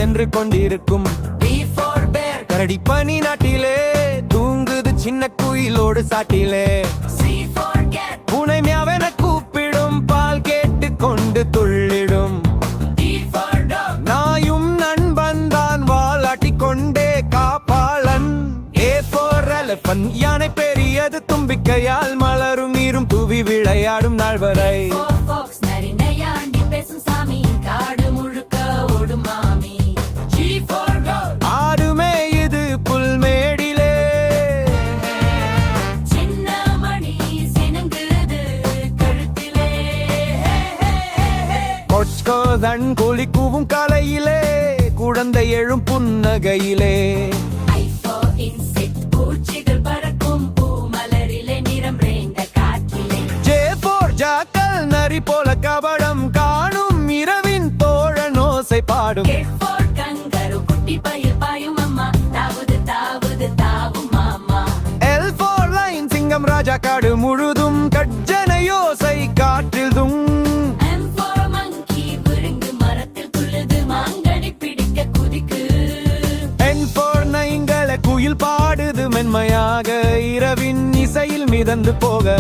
நின்று கொண்டிருக்கும் கரடி பனி நாட்டிலே தூங்குது சின்ன குயிலோடு சாட்டிலே பூனை மியாவென கூப்பிடும் பால் கேட்டு கொண்டு துள்ளிடும் நாயும் நண்பன் தான் வாலாட்டி கொண்டே காப்பாளன். A for elephant யானை பெரியது தும்பிக்கையால் மலரும் நீரும் தூவி விளையாடும் நாள் வரை. ஆடுமே இது புல்மேடிலே கொச்கோதன் கோழி கூவும் காலையிலே குழந்தை எழும் புன்னகையிலே ஜாக்கல் நரி போல கபடம் காணும் இரவின் தோழன் ஓசை பாடும். சிங்கம் ராஜா காடு முழுதும் கஜ்ஜன யோசை காற்றில் தும். குயில் பாடுது மென்மையாக இரவின் இசையில் மிதந்து போக.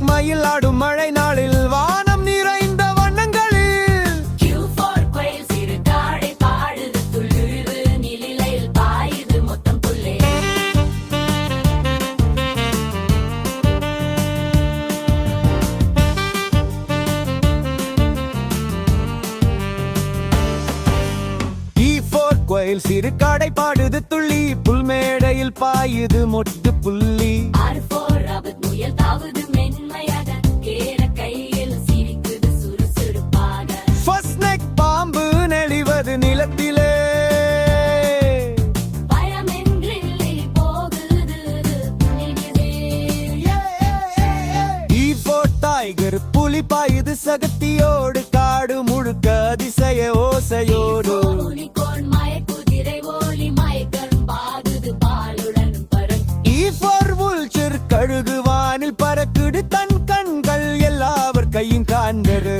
மயில் ஆடும் மழை நாளில் வானம் நிறைந்த வண்ணங்களில் கோயில் சிறு காடை பாடுது துள்ளி புல்மேடையில் பாயுது மொட்டு புள்ளி. பாம்பு நெளிவது நிலத்திலே டைகர் புலி பாயுது சகத்தியோடு காடு முழுக்க அதிசய ஓசையோடு. கழுகு வானில் பறக்குடு தன் கண்கள் எல்லாவர் கையும் காண்கிறது.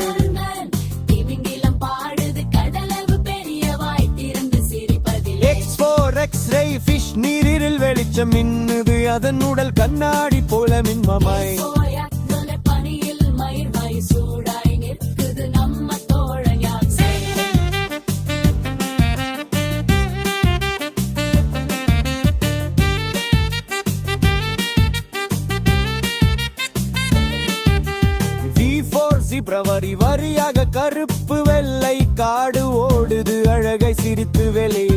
X-ray fish நீரில் வெளிச்சம் மின்னுது அதன் உடல் கண்ணாடி போல மின்மமாய். வரி வரியாக கருப்பு வெள்ளை காடு ஓடுது அழகை சிரித்து வெளியே